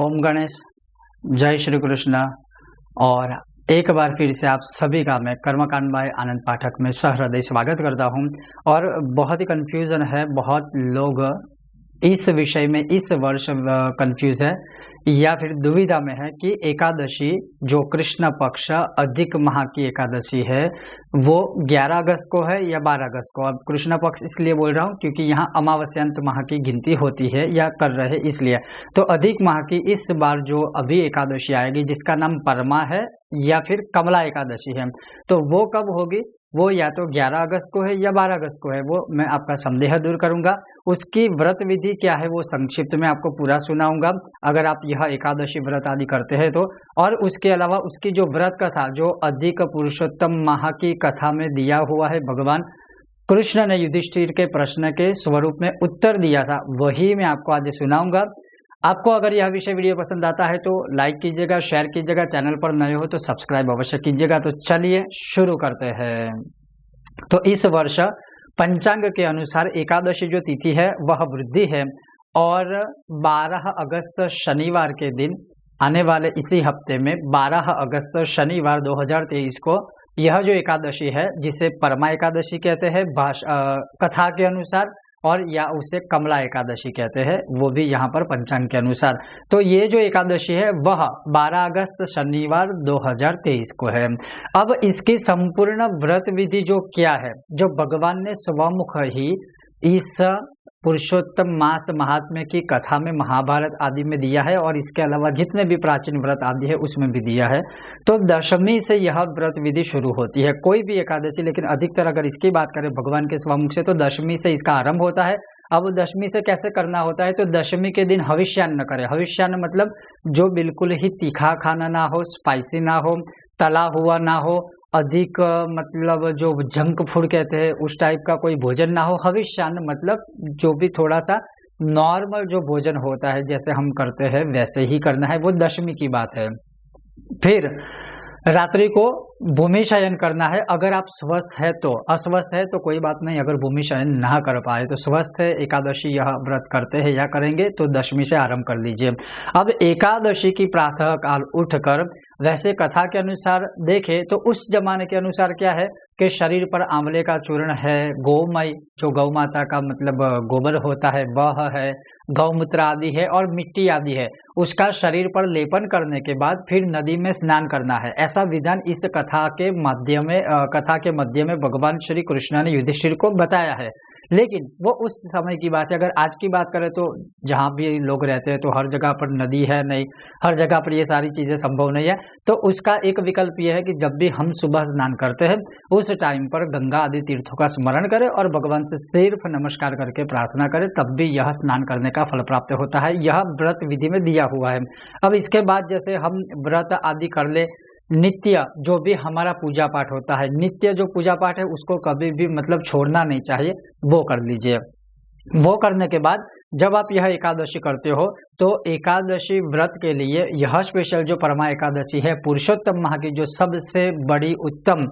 ओम गणेश, जय श्री कृष्ण। और एक बार फिर से आप सभी का मैं कर्मकांड बाय आनंद पाठक में सहृदय स्वागत करता हूं। और बहुत ही कंफ्यूजन है, बहुत लोग इस विषय में इस वर्ष कंफ्यूज है या फिर दुविधा में है कि एकादशी जो कृष्ण पक्ष अधिक माह की एकादशी है वो 11 अगस्त को है या 12 अगस्त को। अब कृष्ण पक्ष इसलिए बोल रहा हूँ क्योंकि यहाँ अमावस्यांत माह की गिनती होती है या कर रहे इसलिए। तो अधिक माह की इस बार जो अभी एकादशी आएगी जिसका नाम परमा है या फिर कमला एकादशी है, तो वो कब होगी? वो या तो 11 अगस्त को है या 12 अगस्त को है। वो मैं आपका संदेह दूर करूंगा। उसकी व्रत विधि क्या है वो संक्षिप्त में आपको पूरा सुनाऊंगा, अगर आप यह एकादशी व्रत आदि करते हैं तो। और उसके अलावा उसकी जो व्रत कथा जो अधिक पुरुषोत्तम माह की कथा में दिया हुआ है, भगवान कृष्ण ने युधिष्ठिर के प्रश्न के स्वरूप में उत्तर दिया था, वही मैं आपको आज सुनाऊंगा। आपको अगर यह विषय वीडियो पसंद आता है तो लाइक कीजिएगा, शेयर कीजिएगा, चैनल पर नए हो तो सब्सक्राइब अवश्य कीजिएगा। तो चलिए शुरू करते हैं। तो इस वर्ष पंचांग के अनुसार एकादशी जो तिथि है वह वृद्धि है और 12 अगस्त शनिवार के दिन आने वाले इसी हफ्ते में 12 अगस्त शनिवार 2023 को यह जो एकादशी है जिसे परमा एकादशी कहते हैं कथा के अनुसार, और या उसे कमला एकादशी कहते हैं, वो भी यहाँ पर पंचांग के अनुसार। तो ये जो एकादशी है वह 12 अगस्त शनिवार 2023 को है। अब इसकी संपूर्ण व्रत विधि जो क्या है, जो भगवान ने स्वमुख ही इस पुरुषोत्तम मास महात्म्य की कथा में महाभारत आदि में दिया है और इसके अलावा जितने भी प्राचीन व्रत आदि है उसमें भी दिया है। तो दशमी से यह व्रत विधि शुरू होती है, कोई भी एकादशी, लेकिन अधिकतर अगर इसकी बात करें भगवान के स्वमुख से तो दशमी से इसका आरंभ होता है। अब दशमी से कैसे करना होता है, तो दशमी के दिन हविष्यान्न करें। हविष्यान्न मतलब जो बिल्कुल ही तीखा खाना ना हो, स्पाइसी ना हो, तला हुआ ना हो, अधिक मतलब जो जंक फूड कहते हैं उस टाइप का कोई भोजन ना हो। हविष्यान्न मतलब जो भी थोड़ा सा नॉर्मल जो भोजन होता है जैसे हम करते हैं वैसे ही करना है, वो दशमी की बात है। फिर रात्रि को भूमि शयन करना है। अगर आप स्वस्थ है तो, अस्वस्थ है तो कोई बात नहीं, अगर भूमि शयन ना कर पाए तो स्वस्थ है एकादशी यह व्रत करते हैं या करेंगे तो दशमी से आरंभ कर लीजिए। अब एकादशी की प्रातः काल उठकर, वैसे कथा के अनुसार देखें तो उस जमाने के अनुसार क्या है कि शरीर पर आंवले का चूर्ण है, गोमय जो गौ माता का मतलब गोबर होता है वह है, गौमूत्र आदि है और मिट्टी आदि है, उसका शरीर पर लेपन करने के बाद फिर नदी में स्नान करना है। ऐसा विधान इस कथा के मध्य में भगवान श्री कृष्ण ने युधिष्ठिर को बताया है। लेकिन वो उस समय की बात है। अगर आज की बात करें तो जहाँ भी लोग रहते हैं तो हर जगह पर नदी है नहीं, हर जगह पर ये सारी चीजें संभव नहीं है। तो उसका एक विकल्प ये है कि जब भी हम सुबह स्नान करते हैं उस टाइम पर गंगा आदि तीर्थों का स्मरण करें और भगवान से सिर्फ नमस्कार करके प्रार्थना करें, तब भी यह स्नान करने का फल प्राप्त होता है। यह व्रत विधि में दिया हुआ है। अब इसके बाद जैसे हम व्रत आदि कर ले, नित्य जो भी हमारा पूजा पाठ होता है, नित्य जो पूजा पाठ है उसको कभी भी मतलब छोड़ना नहीं चाहिए, वो कर लीजिए। वो करने के बाद जब आप यह एकादशी करते हो तो एकादशी व्रत के लिए यह स्पेशल जो परमा एकादशी है पुरुषोत्तम माह की जो सबसे बड़ी उत्तम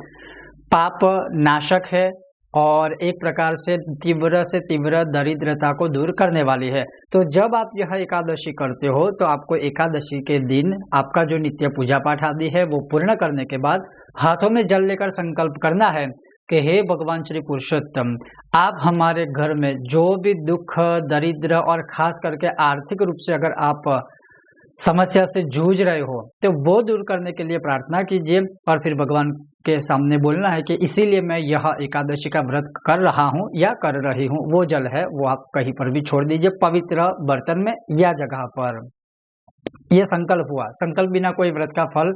पाप नाशक है और एक प्रकार से तीव्र दरिद्रता को दूर करने वाली है। तो जब आप यह एकादशी करते हो तो आपको एकादशी के दिन आपका जो नित्य पूजा पाठ आदि है वो पूर्ण करने के बाद हाथों में जल लेकर संकल्प करना है कि हे भगवान श्री पुरुषोत्तम, आप हमारे घर में जो भी दुख, दरिद्र और खास करके आर्थिक रूप से अगर आप समस्या से जूझ रहे हो तो वो दूर करने के लिए प्रार्थना कीजिए और फिर भगवान के सामने बोलना है कि इसीलिए मैं यह एकादशी का व्रत कर रहा हूँ या कर रही हूँ। वो जल है वो आप कहीं पर भी छोड़ दीजिए, पवित्र बर्तन में या जगह पर। यह संकल्प हुआ। संकल्प बिना कोई व्रत का फल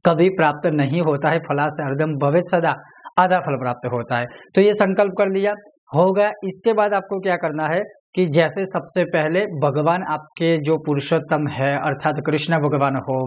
कभी प्राप्त नहीं होता है। फला से हरदम भवेत् सदा, आधा फल प्राप्त होता है। तो ये संकल्प कर लिया, हो गया। इसके बाद आपको क्या करना है कि जैसे सबसे पहले भगवान आपके जो पुरुषोत्तम है अर्थात कृष्ण भगवान हो,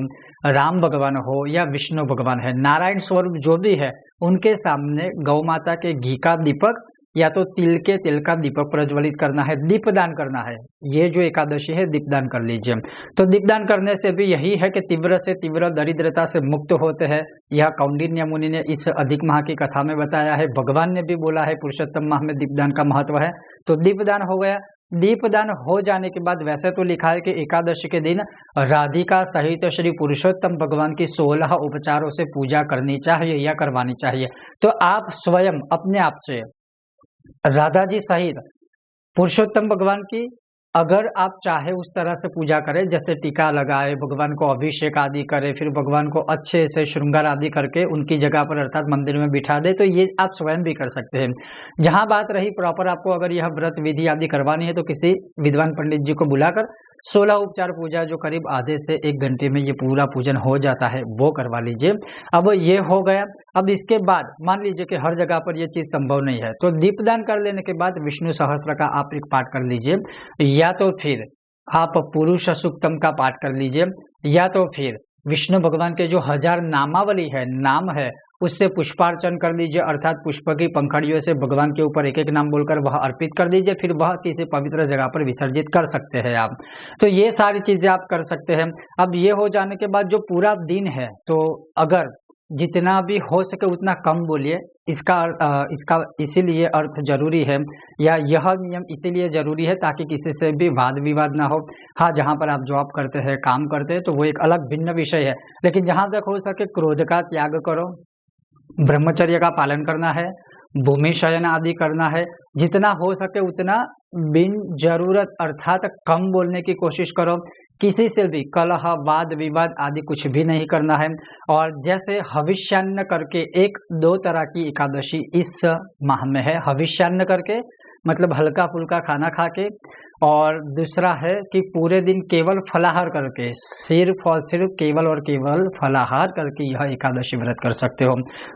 राम भगवान हो या विष्णु भगवान है, नारायण स्वरूप जो भी है, उनके सामने गौ माता के घी का दीपक या तो तिल के तेल का दीपक प्रज्वलित करना है, दीपदान करना है। ये जो एकादशी है दीपदान कर लीजिए। तो दीपदान करने से भी यही है कि तीव्र से तीव्र दरिद्रता से मुक्त होते हैं। यह कौंडिन्य मुनि ने इस अधिक माह की कथा में बताया है, भगवान ने भी बोला है पुरुषोत्तम माह में दीपदान का महत्व है। तो दीपदान हो गया। दीपदान हो जाने के बाद वैसे तो लिखा है कि एकादशी के दिन राधिका सहित श्री पुरुषोत्तम भगवान की 16 उपचारों से पूजा करनी चाहिए या करवानी चाहिए। तो आप स्वयं अपने आप से राधा जी सहित पुरुषोत्तम भगवान की अगर आप चाहे उस तरह से पूजा करें, जैसे टीका लगाए, भगवान को अभिषेक आदि करे, फिर भगवान को अच्छे से श्रृंगार आदि करके उनकी जगह पर अर्थात मंदिर में बिठा दे, तो ये आप स्वयं भी कर सकते हैं। जहां बात रही प्रॉपर आपको अगर यह व्रत विधि आदि करवानी है तो किसी विद्वान पंडित जी को बुलाकर 16 उपचार पूजा जो करीब आधे से 1 घंटे में ये पूरा पूजन हो जाता है वो करवा लीजिए। अब ये हो गया। अब इसके बाद मान लीजिए कि हर जगह पर ये चीज संभव नहीं है, तो दीपदान कर लेने के बाद विष्णु सहस्त्र का आप एक पाठ कर लीजिए, या तो फिर आप पुरुष सूक्तम का पाठ कर लीजिए, या तो फिर विष्णु भगवान के जो 1000 नामावली है, नाम है, उससे पुष्पार्चन कर लीजिए, अर्थात पुष्प की पंखड़ियों से भगवान के ऊपर एक एक नाम बोलकर वह अर्पित कर दीजिए, फिर वह किसी पवित्र जगह पर विसर्जित कर सकते हैं आप। तो ये सारी चीजें आप कर सकते हैं। अब ये हो जाने के बाद जो पूरा दिन है, तो अगर जितना भी हो सके उतना कम बोलिए। इसका इसीलिए अर्थ जरूरी है, या यह नियम इसीलिए जरूरी है ताकि किसी से भी वाद विवाद ना हो। हाँ, जहाँ पर आप जॉब करते हैं, काम करते हैं, तो वो एक अलग भिन्न विषय है, लेकिन जहाँ तक हो सके क्रोध का त्याग करो, ब्रह्मचर्य का पालन करना है, भूमि शयन आदि करना है, जितना हो सके उतना बिन जरूरत अर्थात कम बोलने की कोशिश करो। किसी से भी कलह वाद विवाद आदि कुछ भी नहीं करना है। और जैसे हविष्यान्न करके 1-2 तरह की एकादशी इस माह में है। हविष्यान्न करके मतलब हल्का फुल्का खाना खा के, और दूसरा है कि पूरे दिन केवल फलाहार करके, सिर्फ और सिर्फ केवल और केवल फलाहार करके यह एकादशी व्रत कर सकते हो।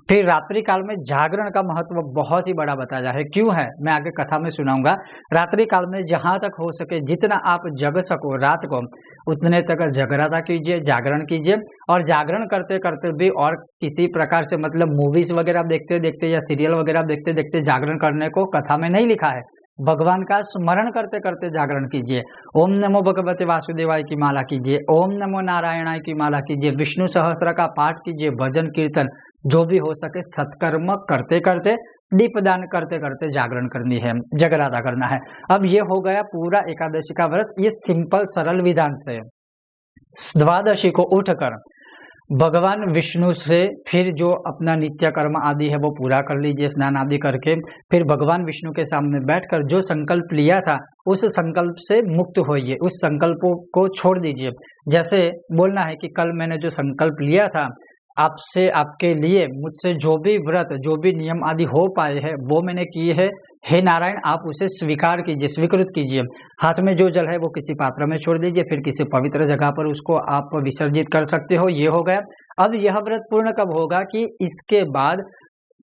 फिर रात्रि काल में जागरण का महत्व बहुत ही बड़ा बताया है। क्यों है मैं आगे कथा में सुनाऊंगा। रात्रि काल में जहां तक हो सके जितना आप जग सको रात को उतने तक जगराता कीजिए, जागरण कीजिए। और जागरण करते करते भी और किसी प्रकार से मतलब मूवीज वगैरह देखते देखते या सीरियल वगैरह देखते देखते जागरण करने को कथा में नहीं लिखा है। भगवान का स्मरण करते करते जागरण कीजिए। ओम नमो भगवते वासुदेवाय की माला कीजिए, ओम नमो नारायणाय की माला कीजिए, विष्णु सहस्त्र का पाठ कीजिए, भजन कीर्तन जो भी हो सके सत्कर्म करते करते, दीपदान करते करते जागरण करनी है, जगराता करना है। अब ये हो गया पूरा एकादशी का व्रत। ये सिंपल सरल विधान से द्वादशी को उठकर भगवान विष्णु से फिर जो अपना नित्य कर्म आदि है वो पूरा कर लीजिए, स्नान आदि करके फिर भगवान विष्णु के सामने बैठकर जो संकल्प लिया था उस संकल्प से मुक्त होइए, उस संकल्पों को छोड़ दीजिए। जैसे बोलना है कि कल मैंने जो संकल्प लिया था आपसे, आपके लिए, मुझसे जो भी व्रत जो भी नियम आदि हो पाए हैं वो मैंने किए हैं, हे नारायण आप उसे स्वीकार कीजिए, स्वीकृत कीजिए। हाथ में जो जल है वो किसी पात्र में छोड़ दीजिए, फिर किसी पवित्र जगह पर उसको आप विसर्जित कर सकते हो। ये हो गया। अब यह व्रत पूर्ण कब होगा कि इसके बाद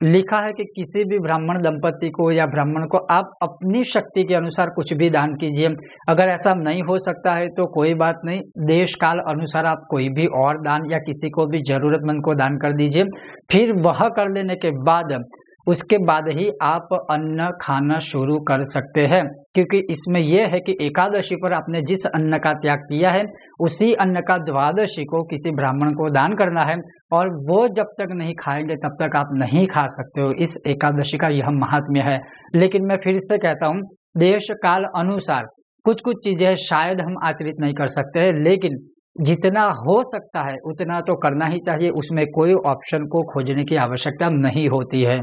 लिखा है कि किसी भी ब्राह्मण दंपति को या ब्राह्मण को आप अपनी शक्ति के अनुसार कुछ भी दान कीजिए। अगर ऐसा नहीं हो सकता है तो कोई बात नहीं, देश काल अनुसार आप कोई भी और दान या किसी को भी जरूरतमंद को दान कर दीजिए। फिर वह कर लेने के बाद उसके बाद ही आप अन्न खाना शुरू कर सकते हैं, क्योंकि इसमें यह है कि एकादशी पर आपने जिस अन्न का त्याग किया है उसी अन्न का द्वादशी को किसी ब्राह्मण को दान करना है, और वो जब तक नहीं खाएंगे तब तक आप नहीं खा सकते हो। इस एकादशी का यह महात्म्य है। लेकिन मैं फिर से कहता हूँ, देश काल अनुसार कुछ कुछ चीजें शायद हम आचरित नहीं कर सकते हैं, लेकिन जितना हो सकता है उतना तो करना ही चाहिए। उसमें कोई ऑप्शन को खोजने की आवश्यकता नहीं होती है।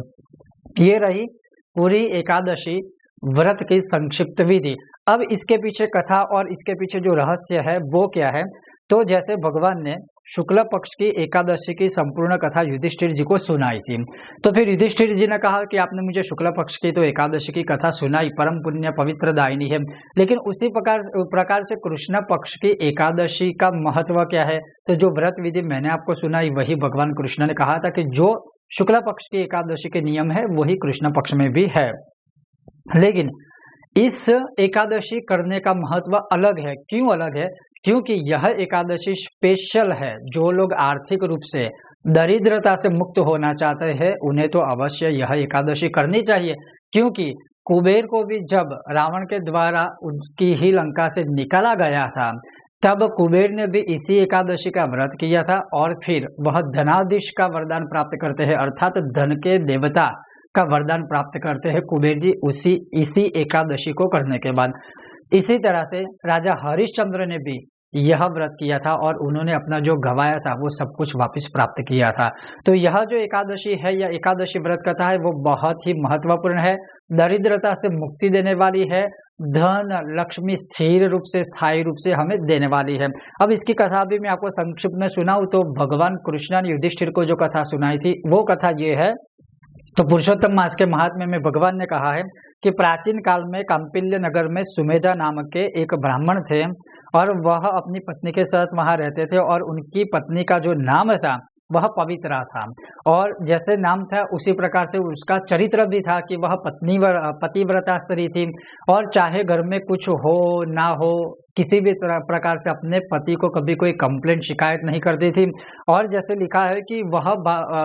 ये रही पूरी एकादशी व्रत की संक्षिप्त विधि। अब इसके पीछे कथा और इसके पीछे जो रहस्य है वो क्या है, तो जैसे भगवान ने शुक्ल पक्ष की एकादशी की संपूर्ण कथा युधिष्ठिर जी को सुनाई थी, तो फिर युधिष्ठिर जी ने कहा कि आपने मुझे शुक्ल पक्ष की तो एकादशी की कथा सुनाई, परम पुण्य पवित्र दायिनी है, लेकिन उसी प्रकार से कृष्ण पक्ष की एकादशी का महत्व क्या है। तो जो व्रत विधि मैंने आपको सुनाई वही भगवान कृष्ण ने कहा था कि जो शुक्ला पक्ष की एकादशी के नियम है वही कृष्ण पक्ष में भी है। लेकिन इस एकादशी करने का महत्व अलग है। क्यों अलग है? क्योंकि यह एकादशी स्पेशल है। जो लोग आर्थिक रूप से दरिद्रता से मुक्त होना चाहते हैं उन्हें तो अवश्य यह एकादशी करनी चाहिए, क्योंकि कुबेर को भी जब रावण के द्वारा उनकी ही लंका से निकाला गया था तब कुबेर ने भी इसी एकादशी का व्रत किया था, और फिर वह धनाधीश का वरदान प्राप्त करते हैं, अर्थात धन के देवता का वरदान प्राप्त करते हैं कुबेर जी इसी एकादशी को करने के बाद। इसी तरह से राजा हरिश्चंद्र ने भी यह व्रत किया था और उन्होंने अपना जो गंवाया था वो सब कुछ वापस प्राप्त किया था। तो यह जो एकादशी है, यह एकादशी व्रत कथा है, वो बहुत ही महत्वपूर्ण है, दरिद्रता से मुक्ति देने वाली है, धन लक्ष्मी स्थिर रूप से स्थायी रूप से हमें देने वाली है। अब इसकी कथा भी मैं आपको संक्षिप्त में सुनाऊं तो भगवान कृष्ण ने युधिष्ठिर को जो कथा सुनाई थी वो कथा ये है। तो पुरुषोत्तम मास के महात्म्य में भगवान ने कहा है कि प्राचीन काल में कांपिल्य नगर में सुमेधा नामक के एक ब्राह्मण थे और वह अपनी पत्नी के साथ वहां रहते थे और उनकी पत्नी का जो नाम था वह पवित्रा था और जैसे नाम था उसी प्रकार से उसका चरित्र भी था कि वह पतिव्रता स्त्री थी और चाहे घर में कुछ हो ना हो किसी भी प्रकार से अपने पति को कभी कोई कंप्लेंट शिकायत नहीं करती थी। और जैसे लिखा है कि वह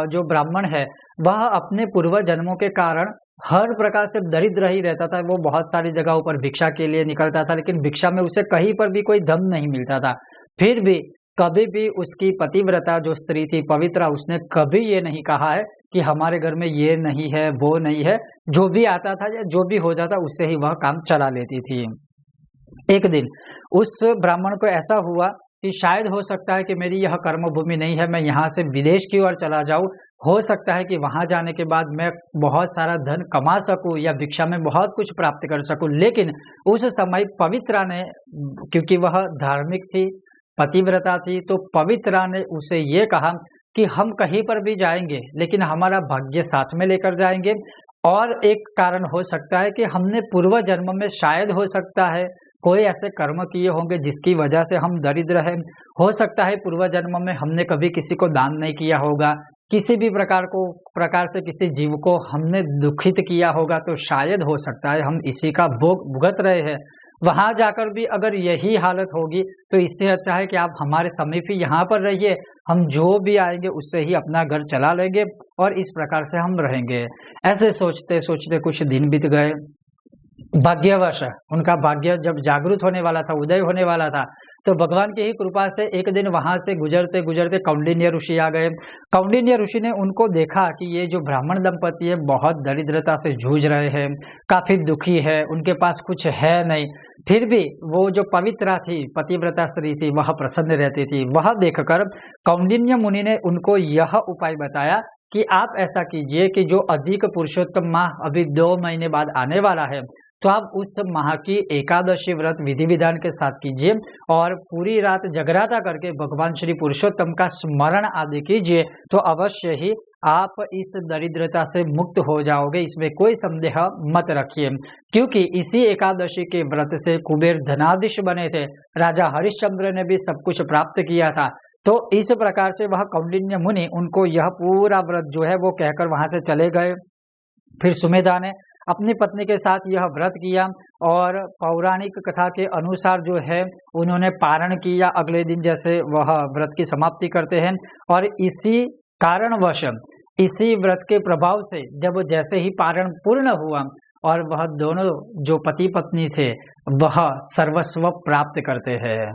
जो ब्राह्मण है वह अपने पूर्व जन्मों के कारण हर प्रकार से दरिद्र ही रहता था। वो बहुत सारी जगहों पर भिक्षा के लिए निकलता था लेकिन भिक्षा में उसे कहीं पर भी कोई धन नहीं मिलता था। फिर भी कभी भी उसकी पतिव्रता जो स्त्री थी पवित्रा, उसने कभी ये नहीं कहा है कि हमारे घर में ये नहीं है वो नहीं है। जो भी आता था या जो भी हो जाता उससे ही वह काम चला लेती थी। एक दिन उस ब्राह्मण को ऐसा हुआ कि शायद हो सकता है कि मेरी यह कर्म भूमि नहीं है, मैं यहाँ से विदेश की ओर चला जाऊँ। हो सकता है कि वहां जाने के बाद मैं बहुत सारा धन कमा सकूं या भिक्षा में बहुत कुछ प्राप्त कर सकूं। लेकिन उस समय पवित्रा ने, क्योंकि वह धार्मिक थी पतिव्रता थी, तो पवित्रा ने उसे ये कहा कि हम कहीं पर भी जाएंगे लेकिन हमारा भाग्य साथ में लेकर जाएंगे। और एक कारण हो सकता है कि हमने पूर्व जन्म में शायद हो सकता है कोई ऐसे कर्म किए होंगे जिसकी वजह से हम दरिद्र हैं। हो सकता है पूर्व जन्म में हमने कभी किसी को दान नहीं किया होगा, किसी भी प्रकार से किसी जीव को हमने दुखित किया होगा, तो शायद हो सकता है हम इसी का भोग भुगत रहे हैं। वहां जाकर भी अगर यही हालत होगी तो इससे अच्छा है कि आप हमारे समीप ही यहाँ पर रहिए, हम जो भी आएंगे उससे ही अपना घर चला लेंगे और इस प्रकार से हम रहेंगे। ऐसे सोचते सोचते कुछ दिन बीत गए। भाग्यवश उनका भाग्य जब जागृत होने वाला था, उदय होने वाला था, तो भगवान की ही कृपा से एक दिन वहां से गुजरते गुजरते कौंडिन्य ऋषि आ गए। कौंडिन्य ऋषि ने उनको देखा कि ये जो ब्राह्मण दंपति है बहुत दरिद्रता से जूझ रहे हैं, काफी दुखी है, उनके पास कुछ है नहीं। फिर भी वो जो पवित्रा थी, पतिव्रता स्त्री थी, वह प्रसन्न रहती थी। वह देखकर कौंडिन्य मुनि ने उनको यह उपाय बताया कि आप ऐसा कीजिए कि जो अधिक पुरुषोत्तम माह अभी 2 महीने बाद आने वाला है, तो आप उस माह की एकादशी व्रत विधि विधान के साथ कीजिए और पूरी रात जगराता करके भगवान श्री पुरुषोत्तम का स्मरण आदि कीजिए, तो अवश्य ही आप इस दरिद्रता से मुक्त हो जाओगे, इसमें कोई संदेह मत रखिए। क्योंकि इसी एकादशी के व्रत से कुबेर धनाधीश बने थे, राजा हरिश्चंद्र ने भी सब कुछ प्राप्त किया था। तो इस प्रकार से वह कौंडिन्य मुनि उनको यह पूरा व्रत जो है वो कहकर वहां से चले गए। फिर सुमेधा ने अपनी पत्नी के साथ यह व्रत किया और पौराणिक कथा के अनुसार जो है उन्होंने पारण किया अगले दिन, जैसे वह व्रत की समाप्ति करते हैं। और इसी कारणवश इसी व्रत के प्रभाव से जब जैसे ही पारण पूर्ण हुआ और वह दोनों जो पति पत्नी थे वह सर्वस्व प्राप्त करते हैं।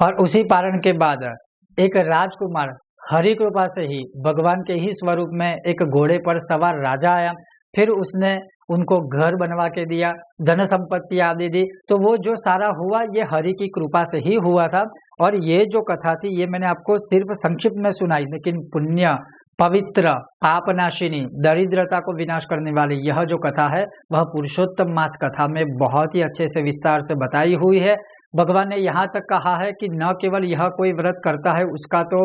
और उसी पारण के बाद एक राजकुमार हरि कृपा से ही भगवान के ही स्वरूप में एक घोड़े पर सवार राजा आया। फिर उसने उनको घर बनवा के दिया, धन संपत्ति आदि दी। तो वो जो सारा हुआ ये हरि की कृपा से ही हुआ था। और ये जो कथा थी ये मैंने आपको सिर्फ संक्षिप्त में सुनाई, लेकिन पुण्य पवित्र पापनाशिनी दरिद्रता को विनाश करने वाली यह जो कथा है वह पुरुषोत्तम मास कथा में बहुत ही अच्छे से विस्तार से बताई हुई है। भगवान ने यहाँ तक कहा है कि न केवल यह कोई व्रत करता है उसका तो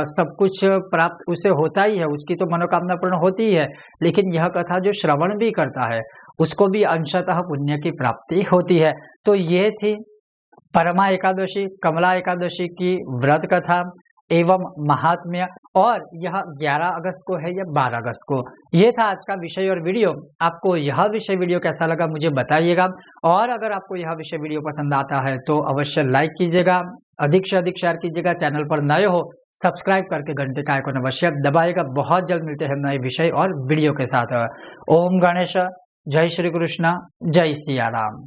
सब कुछ प्राप्त उसे होता ही है, उसकी तो मनोकामना पूर्ण होती है, लेकिन यह कथा जो श्रवण भी करता है उसको भी अंशतः पुण्य की प्राप्ति होती है। तो ये थी परमा एकादशी, कमला एकादशी की व्रत कथा एवं महात्म्य। और यह 11 अगस्त को है या 12 अगस्त को। ये था आज का विषय और वीडियो। आपको यह विषय वीडियो कैसा लगा मुझे बताइएगा। और अगर आपको यह विषय वीडियो पसंद आता है तो अवश्य लाइक कीजिएगा, अधिक से अधिक शेयर कीजिएगा। चैनल पर नए हो सब्सक्राइब करके घंटे का आइकन अवश्य दबाएगा। बहुत जल्द मिलते हैं नए विषय और वीडियो के साथ। ओम गणेश, जय श्री कृष्ण, जय सिया राम।